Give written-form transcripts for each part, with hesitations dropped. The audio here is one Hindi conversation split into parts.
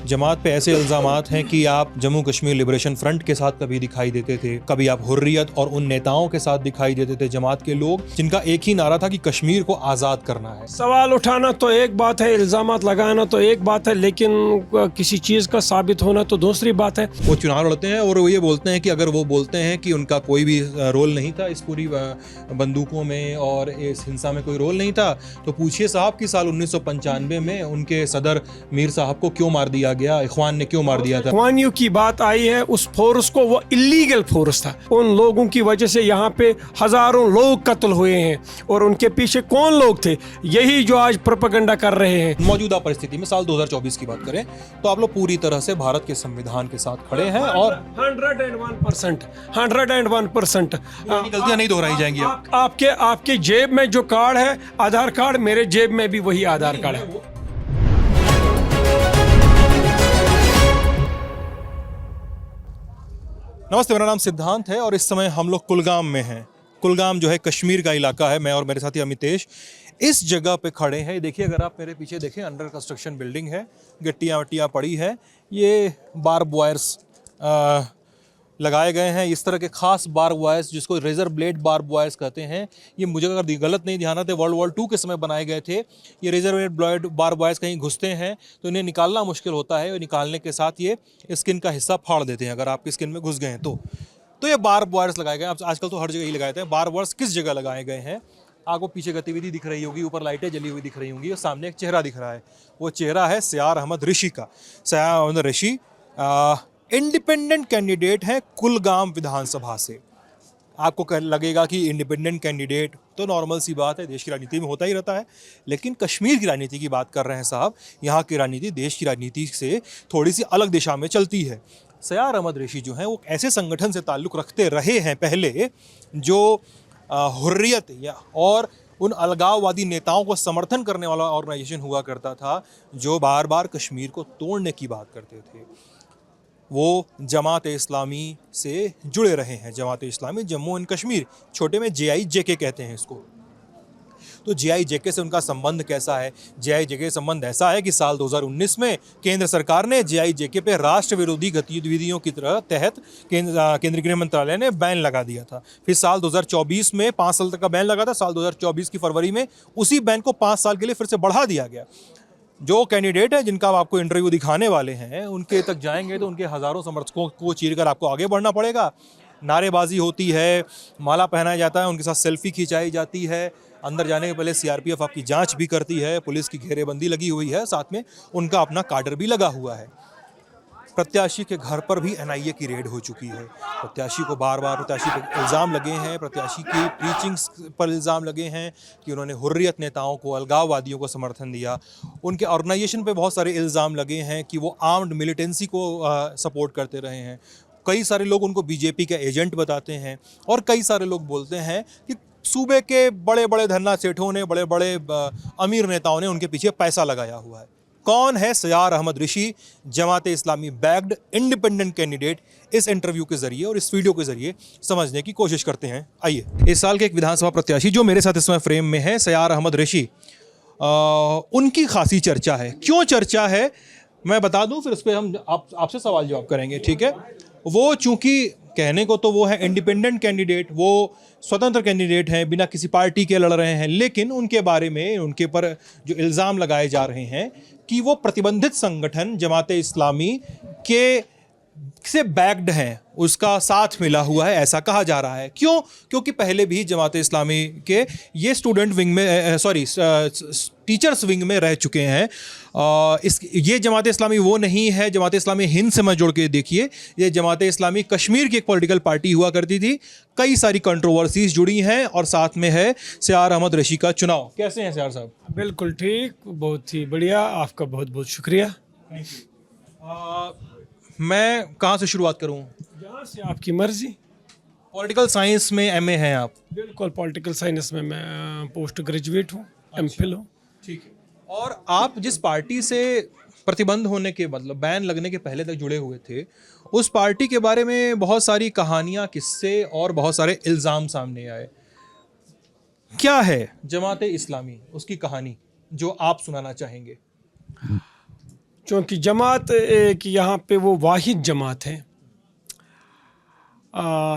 जमात पे ऐसे इल्ज़ामात हैं कि आप जम्मू कश्मीर लिबरेशन फ्रंट के साथ कभी दिखाई देते थे, कभी आप हुर्रियत और उन नेताओं के साथ दिखाई देते थे जमात के लोग, जिनका एक ही नारा था कि कश्मीर को आज़ाद करना है। सवाल उठाना तो एक बात है, इल्ज़ामात लगाना तो एक बात है, लेकिन किसी चीज़ का साबित होना तो दूसरी बात है। वो चुनाव लड़ते हैं और वो ये बोलते हैं कि अगर वो बोलते हैं कि उनका कोई भी रोल नहीं था इस पूरी बंदूकों में और इस हिंसा में कोई रोल नहीं था, तो पूछिए साहब कि साल 1995 में उनके सदर मीर साहब को क्यों मार दिया गया, इख्वान ने क्यों मार दिया था। इख्वानियों की बात आई है, उस फोर्स को, वो इलीगल फोर्स था। उन लोगों की वजह से यहाँ पे हजारों लोग कत्ल हुए हैं, और उनके पीछे कौन लोग थे, यही जो आज प्रोपेगेंडा कर रहे हैं। मौजूदा परिस्थिति में साल 2024 की बात करें तो आप लोग पूरी तरह से भारत के संविधान के साथ खड़े हैं और 101% गलतियां नहीं दोहराई जाएंगी। आपके जेब में जो कार्ड है आधार कार्ड, मेरे जेब में भी वही आधार कार्ड है। नमस्ते, मेरा नाम सिद्धांत है और इस समय हम लोग कुलगाम में हैं। कुलगाम जो है कश्मीर का इलाका है। मैं और मेरे साथी अमितेश इस जगह पे खड़े हैं। देखिए, अगर आप मेरे पीछे देखें, अंडर कंस्ट्रक्शन बिल्डिंग है, गिट्टियाँ वट्टियाँ पड़ी है। ये बार्ब वायर्स लगाए गए हैं, इस तरह के खास बार्ब वायर्स जिसको रेजर ब्लेड बार्ब वायर्स कहते हैं। ये मुझे अगर गलत नहीं ध्यान है तो वर्ल्ड वॉर 2 के समय बनाए गए थे। ये रेजर ब्लेड बार्ब वायर्स कहीं घुसते हैं तो इन्हें निकालना मुश्किल होता है, और निकालने के साथ ये स्किन का हिस्सा फाड़ देते हैं अगर आपकी स्किन में घुस गए हैं तो ये बार्ब वायर्स लगाए गए हैं। आजकल तो हर जगह ही लगाए जाते हैं। बार्ब वायर्स किस जगह लगाए गए हैं, आपको पीछे गतिविधि दिख रही होगी, ऊपर लाइटें जली हुई दिख रही होंगी और सामने एक चेहरा दिख रहा है। वो चेहरा है सयार अहमद ऋषि का। सयार अहमद ऋषि इंडिपेंडेंट कैंडिडेट है कुलगाम विधानसभा से। आपको लगेगा कि इंडिपेंडेंट कैंडिडेट तो नॉर्मल सी बात है, देश की राजनीति में होता ही रहता है, लेकिन कश्मीर की राजनीति की बात कर रहे हैं साहब। यहाँ की राजनीति देश की राजनीति से थोड़ी सी अलग दिशा में चलती है। सयार अहमद ऋषि जो हैं वो ऐसे संगठन से ताल्लुक़ रखते रहे हैं पहले, जो हुर्रियत या और उन अलगाववादी नेताओं को समर्थन करने वाला ऑर्गेनाइजेशन हुआ करता था, जो बार बार कश्मीर को तोड़ने की बात करते थे। वो जमात इस्लामी से जुड़े रहे हैं। जमात इस्लामी जम्मू एंड कश्मीर, छोटे में JIJK कहते हैं इसको। तो JIJK से उनका संबंध कैसा है? JIJK संबंध ऐसा है कि साल 2019 में केंद्र सरकार ने JIJK पे राष्ट्र विरोधी गतिविधियों की तहत केंद्रीय गृह मंत्रालय ने बैन लगा दिया था। फिर साल 2024 में 5 साल तक का बैन लगा था। साल 2024 की फरवरी में उसी बैन को 5 साल के लिए फिर से बढ़ा दिया गया। जो कैंडिडेट है जिनका आपको इंटरव्यू दिखाने वाले हैं, उनके तक जाएंगे तो उनके हज़ारों समर्थकों को चीरकर आपको आगे बढ़ना पड़ेगा। नारेबाजी होती है, माला पहनाया जाता है, उनके साथ सेल्फी खिंचाई जाती है। अंदर जाने के पहले CRPF आपकी जांच भी करती है, पुलिस की घेरेबंदी लगी हुई है, साथ में उनका अपना काडर भी लगा हुआ है। प्रत्याशी के घर पर भी NIA की रेड हो चुकी है। प्रत्याशी को बार बार प्रत्याशी पर इल्ज़ाम लगे हैं, प्रत्याशी की टीचिंग्स पर इल्ज़ाम लगे हैं कि उन्होंने हुर्रियत नेताओं को, अलगाववादियों को समर्थन दिया। उनके ऑर्गेनाइजेशन पे बहुत सारे इल्ज़ाम लगे हैं कि वो आर्म्ड मिलिटेंसी को सपोर्ट करते रहे हैं। कई सारे लोग उनको BJP के एजेंट बताते हैं, और कई सारे लोग बोलते हैं कि सूबे के बड़े बड़े धन्ना सेठों ने, बड़े बड़े अमीर नेताओं ने उनके पीछे पैसा लगाया हुआ है। कौन है सयार अहमद ऋषि, Jamaat Islami backed independent candidate? इस इंटरव्यू के जरिए और इस वीडियो के जरिए समझने की कोशिश करते हैं। आइए, इस साल के एक विधानसभा प्रत्याशी जो मेरे साथ इस समय फ्रेम में है, सयार अहमद ऋषि, उनकी खासी चर्चा है। क्यों चर्चा है मैं बता दूं, फिर उस पर हम आपसे सवाल जवाब करेंगे, ठीक है? वो चूंकि कहने को तो वो है इंडिपेंडेंट कैंडिडेट, वो स्वतंत्र कैंडिडेट हैं, बिना किसी पार्टी के लड़ रहे हैं, लेकिन उनके बारे में, उनके पर जो इल्ज़ाम लगाए जा रहे हैं कि वो प्रतिबंधित संगठन जमात इस्लामी के से बैक्ड हैं, उसका साथ मिला हुआ है, ऐसा कहा जा रहा है। क्यों? क्योंकि पहले भी जमात इस्लामी के ये स्टूडेंट विंग में, टीचर्स विंग में रह चुके हैं। ये जमात इस्लामी वो नहीं है। जमात इस्लामी हिंद से मत जोड़ के देखिए, ये जमात इस्लामी कश्मीर की एक पॉलिटिकल पार्टी हुआ करती थी। कई सारी कंट्रोवर्सीज जुड़ी हैं, और साथ में है सयार अहमद ऋषि का चुनाव। कैसे हैं सयार साहब? बिल्कुल ठीक, बहुत ही बढ़िया, आपका बहुत बहुत शुक्रिया। मैं कहाँ से शुरुआत करूँ? जहाँ से आपकी मर्जी। पॉलिटिकल साइंस में MA हैं आप? बिल्कुल, पॉलिटिकल साइंस में मैं पोस्ट ग्रेजुएट हूँ, MPhil हूँ। ठीक है। और आप जिस पार्टी से प्रतिबंध होने के, मतलब बैन लगने के पहले तक जुड़े हुए थे, उस पार्टी के बारे में बहुत सारी कहानियाँ, किस्से और बहुत सारे इल्ज़ाम सामने आए। क्या है जमात इस्लामी, उसकी कहानी जो आप सुनाना चाहेंगे? क्योंकि जमात एक यहाँ पे वो वाहिद जमात है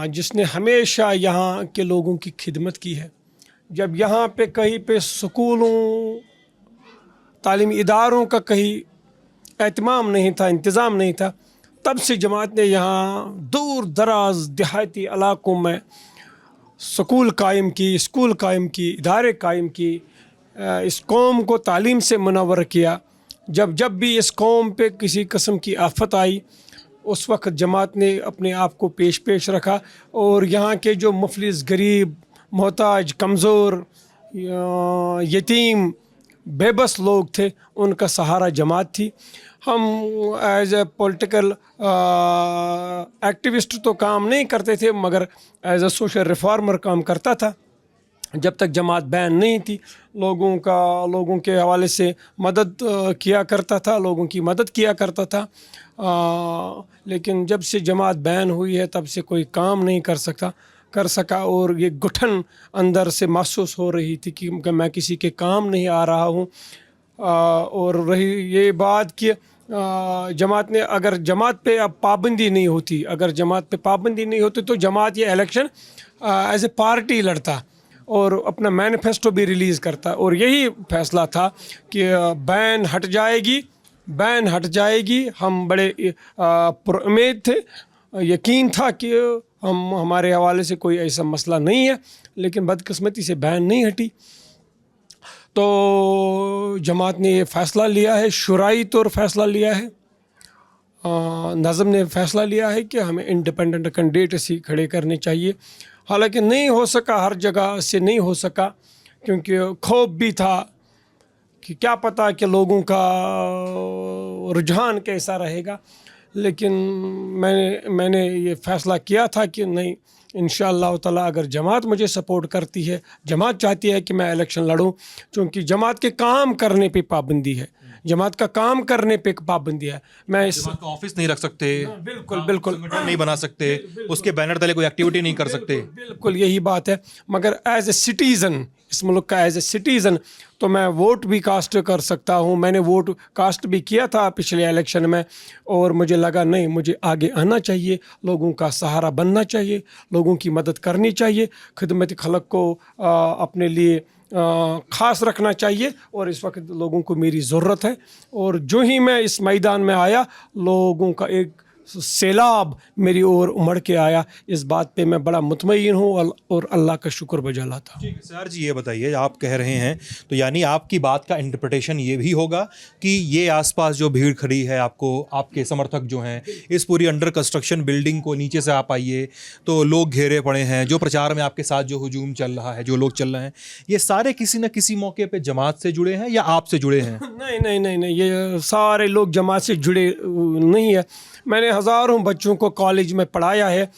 जिसने हमेशा यहाँ के लोगों की खिदमत की है। जब यहाँ पे कहीं पे स्कूलों तालीमी इदारों का कहीं एहतमाम नहीं था, इंतज़ाम नहीं था, तब से जमात ने यहाँ दूर दराज देहाती इलाकों में स्कूल कायम की, स्कूल कायम की, इदारे कायम की, इस कौम को तालीम से मुनव्वर किया। जब भी इस कौम पे किसी किस्म की आफत आई उस वक्त जमात ने अपने आप को पेश रखा और यहाँ के जो मुफलिस, गरीब, मोहताज, कमज़ोर, यतीम, बेबस लोग थे उनका सहारा जमात थी। हम एज ए पॉलिटिकल एक्टिविस्ट तो काम नहीं करते थे मगर एज ए सोशल रिफॉर्मर काम करता था। जब तक जमात बैन नहीं थी लोगों के हवाले से मदद किया करता था, लोगों की मदद किया करता था। लेकिन जब से जमात बैन हुई है तब से कोई काम नहीं कर सका और ये घुटन अंदर से महसूस हो रही थी कि मैं किसी के काम नहीं आ रहा हूँ। और रही ये बात कि जमात ने अगर जमात पे अब पाबंदी नहीं होती, अगर जमात पे पाबंदी नहीं होती तो जमात ये इलेक्शन एज ए पार्टी लड़ता और अपना मैनिफेस्टो भी रिलीज़ करता और यही फैसला था कि बैन हट जाएगी। हम बड़े पुरुम्मीद थे, यकीन था कि हमारे हवाले से कोई ऐसा मसला नहीं है, लेकिन बदकिस्मती से बैन नहीं हटी। तो जमात ने ये फ़ैसला लिया है, शुराई तौर फैसला लिया है, नज़म ने फ़ैसला लिया है कि हमें इंडिपेंडेंट कैंडिडेट ही खड़े करने चाहिए। हालांकि नहीं हो सका, हर जगह से नहीं हो सका क्योंकि खौफ भी था कि क्या पता कि लोगों का रुझान कैसा रहेगा। लेकिन मैंने ये फ़ैसला किया था कि नहीं, इंशाअल्लाह ताला अगर जमात मुझे सपोर्ट करती है, जमात चाहती है कि मैं इलेक्शन लड़ूं, क्योंकि जमात के काम करने पे पाबंदी है, जमात का काम करने पे पाबंदी है। मैं इस जमात का ऑफिस नहीं रख सकते, बिल्कुल संगठन नहीं बना सकते, उसके बैनर तले कोई एक्टिविटी नहीं कर सकते। बिल्कुल यही बात है। मगर एज ए सिटीज़न, इस मुल्क का एज ए सिटीज़न तो मैं वोट भी कास्ट कर सकता हूँ। मैंने वोट कास्ट भी किया था पिछले इलेक्शन में और मुझे लगा नहीं, मुझे आगे आना चाहिए, लोगों का सहारा बनना चाहिए, लोगों की मदद करनी चाहिए, खिदमत खलक को अपने लिए ख़ास रखना चाहिए और इस वक्त लोगों को मेरी ज़रूरत है। और जो ही मैं इस मैदान में आया लोगों का एक सैलाब मेरी ओर उमड़ के आया। इस बात पे मैं बड़ा मुतमईन हूँ और अल्लाह का शुक्र बजा लाता हूँ। ठीक है सर जी, ये बताइए, आप कह रहे हैं तो यानी आपकी बात का इंटरप्रिटेशन ये भी होगा कि ये आसपास जो भीड़ खड़ी है, आपको आपके समर्थक जो हैं, इस पूरी अंडर कंस्ट्रक्शन बिल्डिंग को नीचे से आप आइए तो लोग घेरे पड़े हैं, जो प्रचार में आपके साथ जो हुजूम चल रहा है, जो लोग चल रहे हैं, ये सारे किसी न किसी मौके पर जमात से जुड़े हैं या आपसे जुड़े हैं? नहीं, ये सारे लोग जमात से जुड़े नहीं है। मैंने हज़ारों बच्चों को कॉलेज में पढ़ाया है।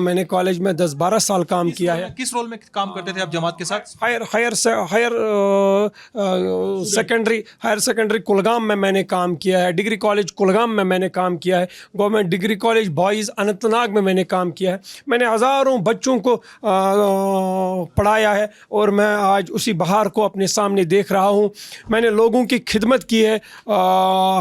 मैंने कॉलेज में 10-12 साल काम किया है। किस रोल में काम करते थे आप जमात के साथ? हायर सेकेंडरी कुलगाम में मैंने काम किया है, डिग्री कॉलेज कुलगाम में मैंने काम किया है, government degree college boys Anantnag में मैंने काम किया है। मैंने हज़ारों बच्चों को पढ़ाया है और मैं आज उसी बहार को अपने सामने देख रहा हूँ। मैंने लोगों की खिदमत की है,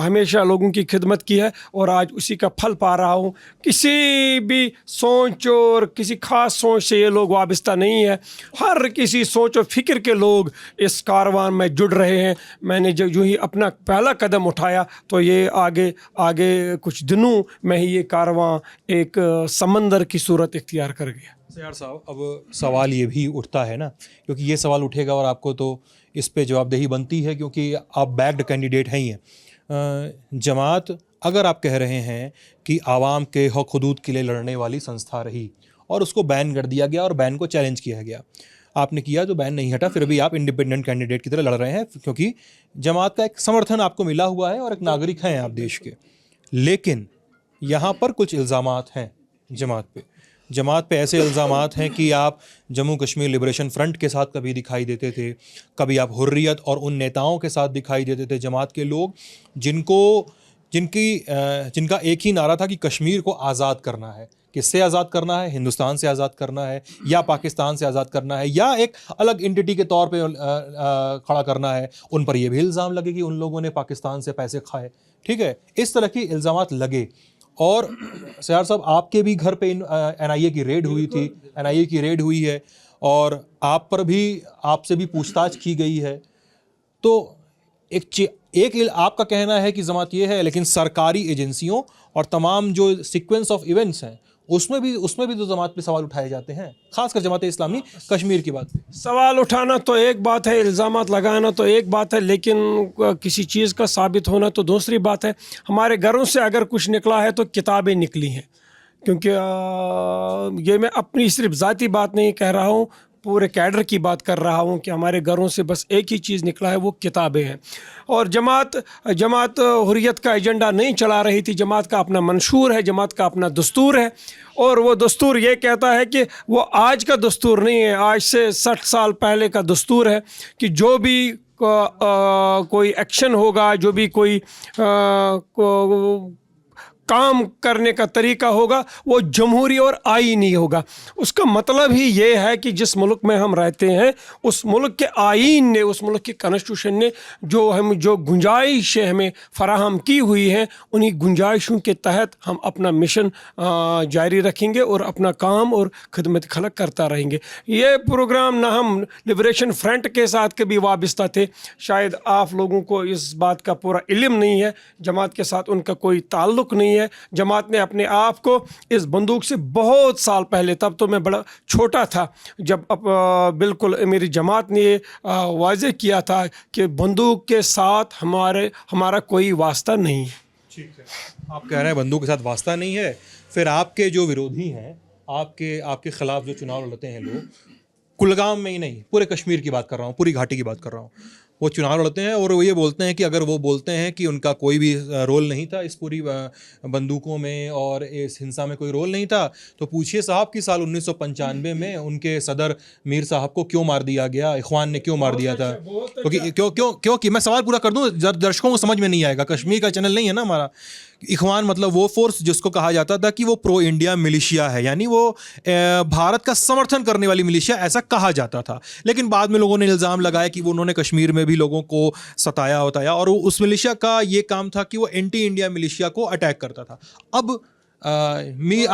हमेशा लोगों की खिदमत की है और आज उसी का फल पा रहा हूँ। किसी भी सोच और किसी ख़ास सोच से ये लोग वाबस्ता नहीं है, हर किसी सोच और फिक्र के लोग इस कारवां में जुड़ रहे हैं। मैंने जो ही अपना पहला कदम उठाया तो ये आगे कुछ दिनों में ही ये कारवां एक समंदर की सूरत इख्तियार कर गया। यार साहब, अब सवाल ये भी उठता है ना, क्योंकि ये सवाल उठेगा और आपको तो इस पे जवाबदेही बनती है क्योंकि आप बैक्ड कैंडिडेट हैं ही हैं। जमात, अगर आप कह रहे हैं कि आवाम के हक हुदूद के लिए लड़ने वाली संस्था रही और उसको बैन कर दिया गया और बैन को चैलेंज किया गया, आपने किया तो बैन नहीं हटा, फिर भी आप इंडिपेंडेंट कैंडिडेट की तरह लड़ रहे हैं क्योंकि जमात का एक समर्थन आपको मिला हुआ है और एक नागरिक हैं आप देश के। लेकिन यहाँ पर कुछ इल्ज़ामात हैं जमात पे ऐसे इल्ज़ामात हैं कि आप जम्मू कश्मीर लिबरेशन फ्रंट के साथ कभी दिखाई देते थे, कभी आप हुर्रियत और उन नेताओं के साथ दिखाई देते थे, जमात के लोग जिनका एक ही नारा था कि कश्मीर को आज़ाद करना है। किससे आज़ाद करना है? हिंदुस्तान से आज़ाद करना है या पाकिस्तान से आज़ाद करना है या एक अलग एंटिटी के तौर पे खड़ा करना है। उन पर यह भी इल्ज़ाम लगे कि उन लोगों ने पाकिस्तान से पैसे खाए। ठीक है, इस तरह के इल्ज़ामात लगे। और सयार साहब, आपके भी घर पे NIA की रेड हुई थी, NIA की रेड हुई है और आप पर भी, आपसे भी पूछताछ की गई है। तो एक आपका कहना है कि जमात ये है, लेकिन सरकारी एजेंसियों और तमाम जो सीक्वेंस ऑफ इवेंट्स हैं उसमें भी तो जमात पे सवाल उठाए जाते हैं, खासकर जमात इस्लामी कश्मीर की बात। सवाल उठाना तो एक बात है, इल्ज़ामात लगाना तो एक बात है, लेकिन किसी चीज़ का साबित होना तो दूसरी बात है। हमारे घरों से अगर कुछ निकला है तो किताबें निकली हैं, क्योंकि ये मैं अपनी सिर्फ ज़ाती बात नहीं कह रहा हूँ, पूरे कैडर की बात कर रहा हूँ कि हमारे घरों से बस एक ही चीज़ निकला है, वो किताबें हैं। और जमात हुर्रियत का एजेंडा नहीं चला रही थी। जमात का अपना मंशूर है, जमात का अपना दस्तूर है, और वो दस्तूर ये कहता है कि वो आज का दस्तूर नहीं है, आज से 60 साल पहले का दस्तूर है कि जो भी कोई एक्शन होगा, जो भी कोई काम करने का तरीका होगा, वो जमहूरी और आईनी होगा। उसका मतलब ही ये है कि जिस मुल्क में हम रहते हैं, उस मुल्क के आईन ने, उस मुल्क के कॉन्स्टिट्यूशन ने जो गुंजाइशें हमें फराहम की हुई हैं, उन्हीं गुंजाइशों के तहत हम अपना मिशन जारी रखेंगे और अपना काम और खिदमत खलक करता रहेंगे। ये प्रोग्राम ना हम लिबरेशन फ्रंट के साथ कभी वाबस्ता थे, शायद आप लोगों को इस बात का पूरा इल्म नहीं है। जमात के साथ उनका कोई ताल्लुक़ नहीं है। जमात ने अपने आप को इस बंदूक से बहुत साल पहले, तब तो मैं बड़ा छोटा था, जब बिल्कुल मेरी जमात ने वाज़ेह किया था कि बंदूक के साथ हमारा कोई वास्ता नहीं है। ठीक है, आप कह रहे हैं बंदूक के साथ वास्ता नहीं है, फिर आपके जो विरोधी हैं, आपके खिलाफ जो चुनाव लड़ते हैं लोग, कुलगाम में ही नहीं, पूरे कश्मीर की बात कर रहा हूँ, पूरी घाटी की बात कर रहा हूँ, वो चुनाव लड़ते हैं और वो ये बोलते हैं कि अगर वो बोलते हैं कि उनका कोई भी रोल नहीं था इस पूरी बंदूकों में और इस हिंसा में कोई रोल नहीं था, तो पूछिए साहब कि साल 1995 में उनके सदर मीर साहब को क्यों मार दिया गया, इखवान ने क्यों मार दिया था? क्योंकि मैं सवाल पूरा कर दूं, दर्शकों को समझ में नहीं आएगा, कश्मीर का चैनल नहीं है ना हमारा। इखवान मतलब वो फोर्स जिसको कहा जाता था कि वो प्रो इंडिया मिलिशिया है, यानी वो भारत का समर्थन करने वाली मिलिशिया, ऐसा कहा जाता था। लेकिन बाद में लोगों ने इल्ज़ाम लगाया कि वो उन्होंने कश्मीर में भी लोगों को सताया होताया, और उस मिलिशिया का ये काम था कि वो एंटी इंडिया मिलिशिया को अटैक करता था। अब मीर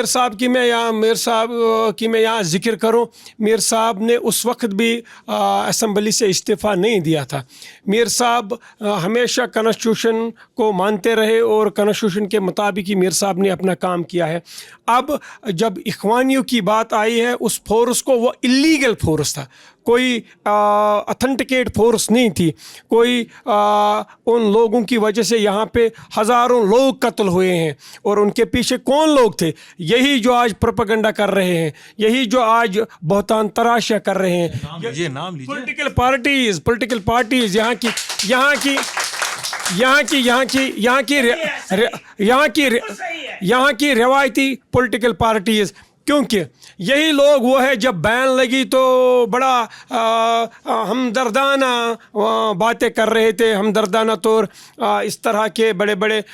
साहब की मैं यहाँ जिक्र करूँ, मीर साहब ने उस वक्त भी असम्बली से इस्तीफ़ा नहीं दिया था। मीर साहब हमेशा कॉन्स्टिट्यूशन को मानते रहे और कॉन्स्टिट्यूशन के मुताबिक ही मीर साहब ने अपना काम किया है। अब जब इखवानियों की बात आई है, उस फोर्स को, वो इलीगल फोर्स था, कोई अथेंटिकेट फोर्स नहीं थी, कोई उन लोगों की वजह से यहाँ पे हज़ारों लोग कत्ल हुए हैं, और उनके पीछे कौन लोग थे? यही जो आज प्रोपेगेंडा कर रहे हैं, यही जो आज बहुतान तराशियाँ कर रहे हैं। नाम लीजिए। पॉलिटिकल पार्टीज़ यहाँ की रिवायती पॉलिटिकल पार्टीज़, क्योंकि यही लोग वो है, जब बैन लगी तो बड़ा हमदर्दाना बातें कर रहे थे, हमदर्दाना तौर इस तरह के बड़े बड़े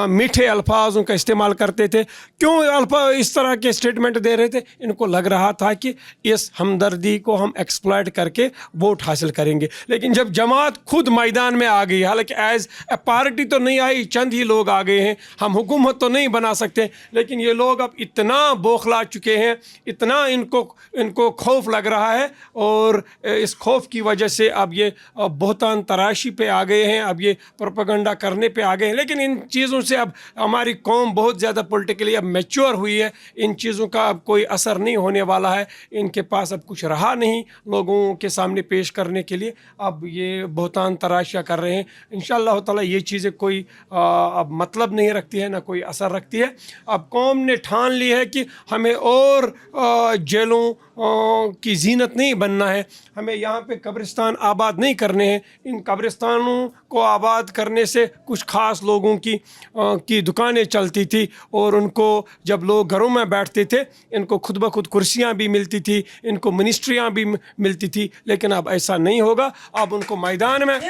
मीठे अल्फाजों का इस्तेमाल करते थे। क्यों इस तरह के स्टेटमेंट दे रहे थे? इनको लग रहा था कि इस हमदर्दी को हम एक्सप्लॉइट करके वोट हासिल करेंगे। लेकिन जब जमात खुद मैदान में आ गई, हालांकि एज ए पार्टी तो नहीं आई, चंद ही लोग आ गए हैं, हम हुकूमत तो नहीं बना सकते, लेकिन ये लोग अब इतना बौखला चुके हैं, इतना इनको खौफ लग रहा है, और इस खौफ की वजह से अब ये बहुतान तराशी पे आ गए हैं, अब ये प्रोपेगेंडा करने पे आ गए हैं। लेकिन इन चीज़ों से अब हमारी कौम बहुत ज़्यादा पॉलिटिकली अब मैच्योर हुई है, इन चीज़ों का अब कोई असर नहीं होने वाला है, इनके पास अब कुछ रहा नहीं लोगों के सामने पेश करने के लिए, अब ये बहुतान तराशियाँ कर रहे हैं। इंशाअल्लाह ताला ये चीज़ें कोई अब मतलब नहीं रखती है, ना कोई असर रखती है। अब कौम ने ठान ली है कि हमें और जेलों की जीनत नहीं बनना है, हमें यहाँ पे कब्रिस्तान आबाद नहीं करने हैं। इन कब्रिस्तानों को आबाद करने से कुछ ख़ास लोगों की दुकानें चलती थी, और उनको जब लोग घरों में बैठते थे, इनको खुद ब खुद कुर्सियाँ भी मिलती थी, इनको मिनिस्ट्रियाँ भी मिलती थी। लेकिन अब ऐसा नहीं होगा, अब उनको मैदान में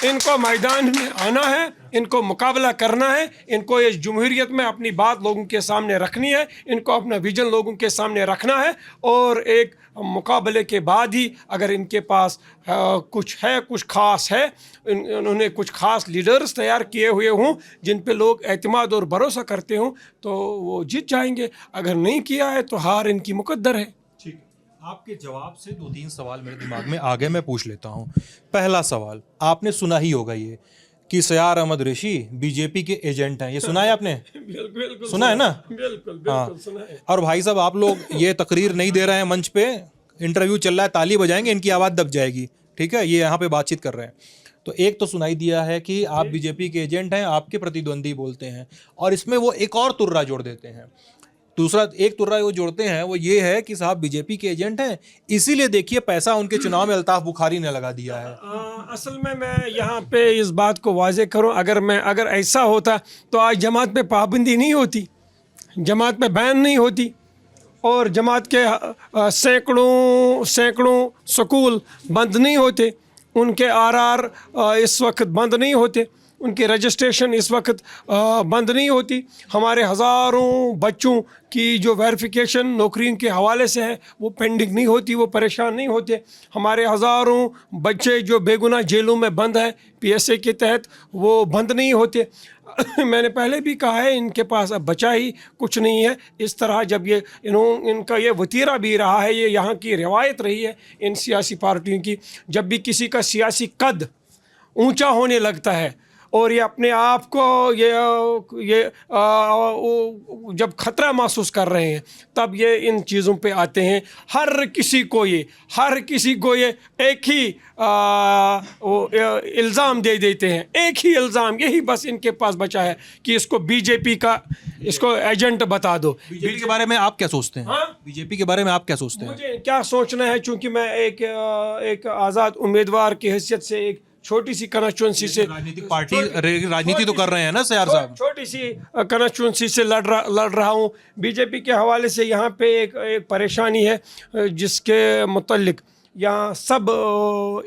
इनको मैदान में आना है, इनको मुकाबला करना है, इनको इस जमहूरियत में अपनी बात लोगों के सामने रखनी है, इनको अपना विजन लोगों के सामने रखना है। और एक मुकाबले के बाद ही अगर इनके पास कुछ है, कुछ ख़ास है, उन्होंने कुछ ख़ास लीडर्स तैयार किए हुए हों जिन पे लोग एतमाद और भरोसा करते हों, तो वो जीत जाएंगे। अगर नहीं किया है तो हार इनकी मुकद्दर है। ठीक है, आपके जवाब से 2-3 सवाल मेरे दिमाग में आ गए, मैं पूछ लेता हूँ। पहला सवाल, आपने सुना ही होगा ये कि सयार अहमद ऋषि बीजेपी के एजेंट हैं, ये सुना है आपने? बिल्कुल सुना है ना? बिल्कुल हाँ। सुना है। और भाई साहब, आप लोग ये तकरीर नहीं दे रहे हैं मंच पे, इंटरव्यू चल रहा है, ताली बजाएंगे, इनकी आवाज़ दब जाएगी, ठीक है? ये यहाँ पे बातचीत कर रहे हैं। तो एक तो सुनाई दिया है कि आप बीजेपी के एजेंट हैं, आपके प्रतिद्वंदी बोलते हैं, और इसमें वो एक और तुर्रा जोड़ देते हैं। दूसरा एक तुर्रा वो जोड़ते हैं, वो ये है कि साहब बीजेपी के एजेंट हैं, इसीलिए देखिए पैसा उनके चुनाव में अल्ताफ बुखारी ने लगा दिया है। असल में मैं यहाँ पे इस बात को वाजे करूँ, अगर ऐसा होता तो आज जमात पे पाबंदी नहीं होती, जमात पे बैन नहीं होती, और जमात के सैकड़ों स्कूल बंद नहीं होते, उनके आर इस वक्त बंद नहीं होते, उनकी रजिस्ट्रेशन इस वक्त बंद नहीं होती, हमारे हज़ारों बच्चों की जो वेरिफिकेशन नौकरियों के हवाले से है वो पेंडिंग नहीं होती, वो परेशान नहीं होते, हमारे हज़ारों बच्चे जो बेगुनाह जेलों में बंद हैं PSA के तहत वो बंद नहीं होते। मैंने पहले भी कहा है, इनके पास अब बचा ही कुछ नहीं है। इस तरह जब ये इनका ये वतीरा भी रहा है, ये यहाँ की रिवायत रही है इन सियासी पार्टियों की, जब भी किसी का सियासी कद ऊंचा होने लगता है और ये अपने आप को जब ख़तरा महसूस कर रहे हैं, तब ये इन चीज़ों पे आते हैं। हर किसी को ये एक ही इल्ज़ाम दे देते हैं, एक ही इल्ज़ाम, यही बस इनके पास बचा है कि इसको बीजेपी का इसको एजेंट बता दो। बीजेपी के बारे में आप क्या सोचते हैं? हाँ? बीजेपी के बारे में आप क्या सोचते हैं? मुझे क्या सोचना है, चूँकि मैं एक आज़ाद उम्मीदवार की हैसियत से एक छोटी सी कंस्टिट्यूंसी से राजनीतिक पार्टी राजनीति तो कर रहे हैं ना सयार साहब? छोटी सी कंस्टिट्यूंसी से लड़ रहा हूँ। बीजेपी के हवाले से यहाँ पे एक परेशानी है जिसके मुतल्लिक यहाँ सब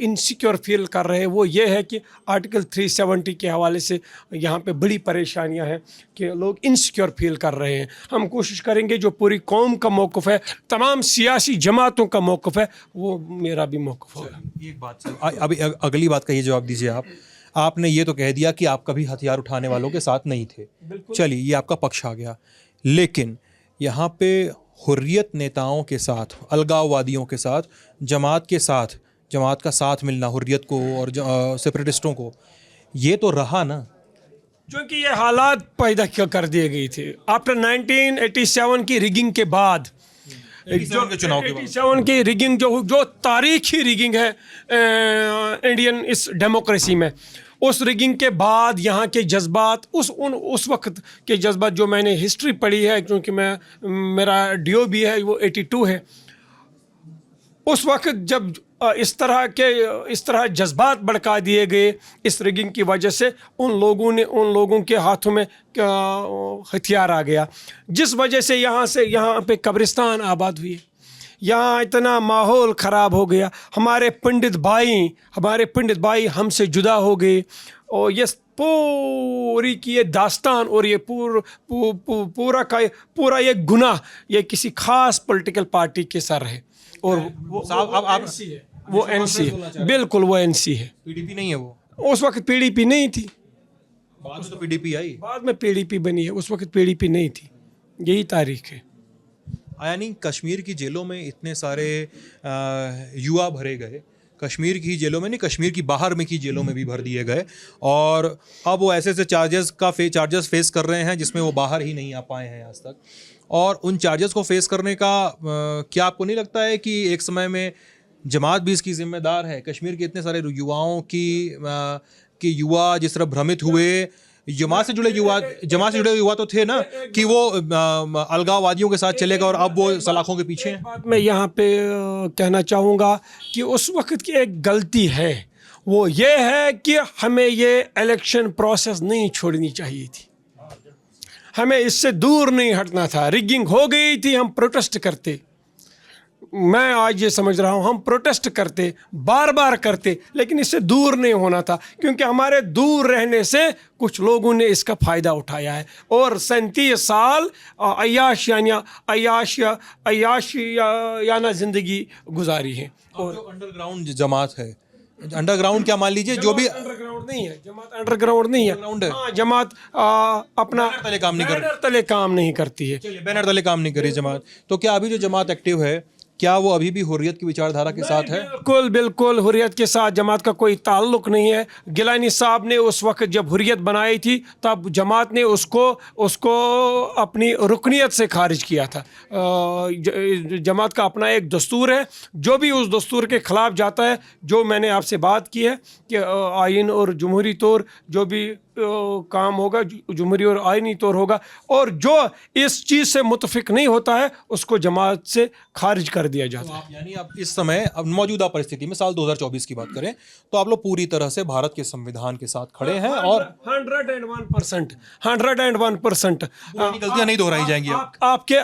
इनसिक्योर फील कर रहे हैं, वो ये है कि आर्टिकल 370 के हवाले से यहाँ पे बड़ी परेशानियाँ हैं कि लोग इनसिक्योर फील कर रहे हैं। हम कोशिश करेंगे जो पूरी कौम का मौक़िफ़ है, तमाम सियासी जमातों का मौक़िफ़ है, वो मेरा भी मौक़िफ़ होगा। एक बात सर, अभी अगली बात का ये जवाब दीजिए आप। आपने ये तो कह दिया कि आप कभी हथियार उठाने वालों के साथ नहीं थे, चलिए ये आपका पक्ष आ गया, लेकिन यहाँ पे हुर्रियत नेताओं के साथ, अलगाववादियों के साथ, जमात का साथ मिलना हुर्रियत को और सेपरेटिस्टों को, ये तो रहा ना? क्योंकि ये हालात पैदा कर दिए गए थे आफ्टर 1987 की रिगिंग के बाद, 87 के चुनाव के बाद 87 की रिगिंग जो तारीखी रिगिंग है इंडियन इस डेमोक्रेसी में, उस रिगिंग के बाद यहाँ के जज्बात, उस वक्त के जज्बात जो मैंने हिस्ट्री पढ़ी है, क्योंकि मेरा DO भी है, वो 82 है, उस वक्त जब इस तरह जज्बात भड़का दिए गए इस रिगिंग की वजह से, उन लोगों के हाथों में हथियार आ गया, जिस वजह से यहाँ पे कब्रिस्तान आबाद हुए, यहाँ इतना माहौल ख़राब हो गया, हमारे पंडित भाई हमसे जुदा हो गए, और ये पूरी की ये दास्तान और ये पूरा ये गुनाह ये किसी ख़ास पॉलिटिकल पार्टी के सर है, और वो NC है, बिल्कुल वो NC है, PDP नहीं है वो। उस वक्त PDP नहीं थी, बाद में तो PDP आई, बाद में PDP बनी है, उस वक्त PDP नहीं थी, यही तारीख है। यानी कश्मीर की जेलों में इतने सारे युवा भरे गए, कश्मीर की जेलों में नहीं, कश्मीर की बाहर में की जेलों में भी भर दिए गए, और अब वो ऐसे चार्जेस फेस कर रहे हैं जिसमें वो बाहर ही नहीं आ पाए हैं आज तक। और उन चार्जेस को फेस करने का क्या आपको नहीं लगता है कि एक समय में जमात भी इसकी जिम्मेदार है? कश्मीर के इतने सारे युवाओं की युवा जिस तरह भ्रमित हुए, जमात से जुड़े युवा तो थे ना कि वो अलगाववादियों के साथ चले गए और अब वो सलाखों के पीछे हैं। बात मैं यहाँ पे कहना चाहूँगा कि उस वक्त की एक गलती है, वो ये है कि हमें ये इलेक्शन प्रोसेस नहीं छोड़नी चाहिए थी, हमें इससे दूर नहीं हटना था। रिगिंग हो गई थी, हम प्रोटेस्ट करते, मैं आज ये समझ रहा हूँ, हम प्रोटेस्ट करते, बार बार करते, लेकिन इससे दूर नहीं होना था, क्योंकि हमारे दूर रहने से कुछ लोगों ने इसका फ़ायदा उठाया है और 37 साल अयाशियाना ज़िंदगी गुजारी है। और जो अंडरग्राउंड जमात है, अंडरग्राउंड क्या मान लीजिए, जो भी अंडरग्राउंड नहीं है, जमात अंडरग्राउंड नहीं है। Underground है। हाँ, जमात अपना बैनर तले काम नहीं कर बैनर तले काम नहीं करती है। चलिए, बैनर तले काम नहीं करी जमात, तो क्या अभी जो जमात एक्टिव है, क्या वो अभी भी हुर्रियत की विचारधारा के साथ है? बिल्कुल बिल्कुल, हुर्रियत के साथ जमात का कोई ताल्लुक नहीं है। गिलानी साहब ने उस वक्त जब हुर्रियत बनाई थी, तब जमात ने उसको अपनी रुकनियत से खारिज किया था। जमात का अपना एक दस्तूर है, जो भी उस दस्तूर के ख़िलाफ़ जाता है, जो मैंने आपसे बात की है कि आइन और जमहूरी तौर जो भी काम होगा, जमहूरी और आइनी तौर होगा, और जो इस चीज़ से मुतफिक नहीं होता है उसको जमात से खारिज कर दिया जाता है। यानी अब इस समय, अब मौजूदा परिस्थिति में साल 2024 की बात करें, तो आप लोग पूरी तरह से भारत के संविधान के साथ खड़े हैं और 101% गलतियां नहीं दोहराई जाएंगी।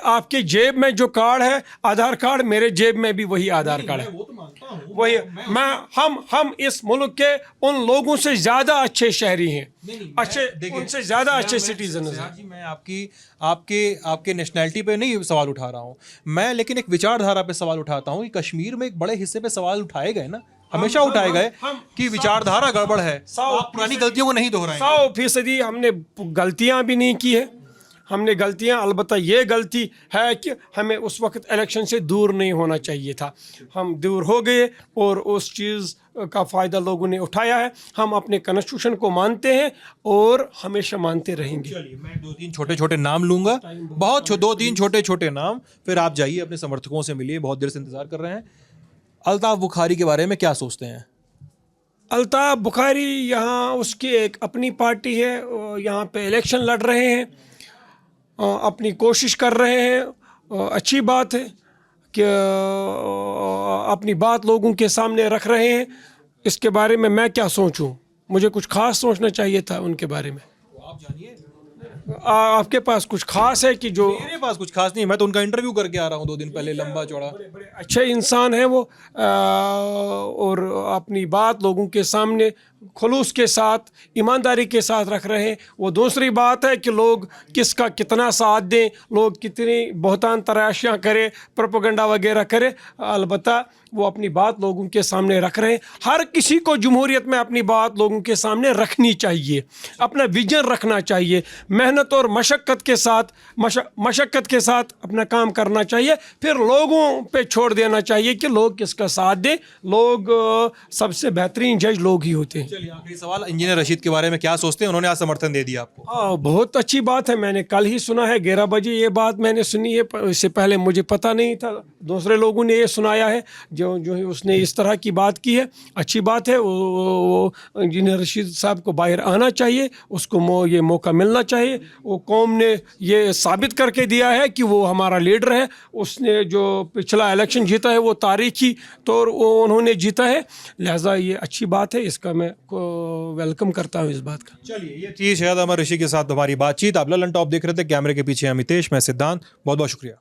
आपके जेब में जो कार्ड है आधार कार्ड, मेरे जेब में भी वही आधार कार्ड है। वो तो मानता हूं, वही हम इस मुल्क के उन लोगों से ज्यादा अच्छे शहरी हैं, अच्छे, उनसे ज्यादा अच्छे सिटीजन हैं। जी, मैं आपके नेशनैलिटी पे नहीं सवाल उठा रहा हूँ मैं, लेकिन एक विचारधारा पे सवाल उठाता हूँ कि कश्मीर में एक बड़े हिस्से पे सवाल उठाए गए ना, हमेशा उठाए गए कि विचारधारा गड़बड़ है, आप पुरानी गलतियों को नहीं दोहराएंगे। 100% हमने गलतियां भी नहीं की है। हमने गलतियां, अलबत्ता ये गलती है कि हमें उस वक्त इलेक्शन से दूर नहीं होना चाहिए था। हम दूर हो गए और उस चीज़ का फ़ायदा लोगों ने उठाया है। हम अपने कॉन्स्टिट्यूशन को मानते हैं और हमेशा मानते रहेंगे। चलिए, मैं 2-3 छोटे-छोटे नाम लूंगा, बहुत 2-3 छोटे-छोटे नाम, फिर आप जाइए अपने समर्थकों से मिलिए, बहुत देर से इंतजार कर रहे हैं। अल्ताफ बुखारी के बारे में क्या सोचते हैं? अल्ताफ बुखारी, यहाँ उसकी एक अपनी पार्टी है, यहाँ पे इलेक्शन लड़ रहे हैं, अपनी कोशिश कर रहे हैं, अच्छी बात है कि अपनी बात लोगों के सामने रख रहे हैं। इसके बारे में मैं क्या सोचूं? मुझे कुछ खास सोचना चाहिए था उनके बारे में। आप जानिए, आपके पास कुछ खास है कि जो? मेरे पास कुछ खास नहीं, मैं तो उनका इंटरव्यू करके आ रहा हूँ 2 दिन पहले, लंबा चौड़ा। बड़े अच्छे इंसान हैं वो, और अपनी बात लोगों के सामने खुलूस के साथ, ईमानदारी के साथ रख रहे हैं। वो दूसरी बात है कि लोग किसका कितना साथ दें, लोग कितनी बहुतान तराशियाँ करें, प्रोपेगेंडा वगैरह करें, अलबत्ता वो अपनी बात लोगों के सामने रख रहे हैं। हर किसी को जमहूरियत में अपनी बात लोगों के सामने रखनी चाहिए, अपना विजन रखना चाहिए, मेहनत और मशक्क़त के साथ अपना काम करना चाहिए, फिर लोगों पे छोड़ देना चाहिए कि लोग किसका साथ दें। लोग सबसे बेहतरीन जज लोग ही होते हैं। चलिए, आखिरी सवाल, इंजीनियर रशीद के बारे में क्या सोचते हैं? उन्होंने आज समर्थन दे दिया आपको। बहुत अच्छी बात है, मैंने कल ही सुना है, 11 बजे ये बात मैंने सुनी है, इससे पहले मुझे पता नहीं था, दूसरे लोगों ने ये सुनाया है, जो उसने इस तरह की बात की है। अच्छी बात है, वो इंजीनियर रशीद साहब को बाहर आना चाहिए, उसको ये मौका मिलना चाहिए। वो कौम ने ये साबित करके दिया है कि वो हमारा लीडर है। उसने जो पिछला इलेक्शन जीता है वो तारीखी तौर उन्होंने जीता है, लिहाजा ये अच्छी बात है, इसका मैं वेलकम करता हूँ इस बात का। चलिए, ये थी शहद अमर ऋषि के साथ हमारी बातचीत। आप ललन टॉप देख रहे थे, कैमरे के पीछे अमितेश, मैं सिद्धांत, बहुत बहुत शुक्रिया।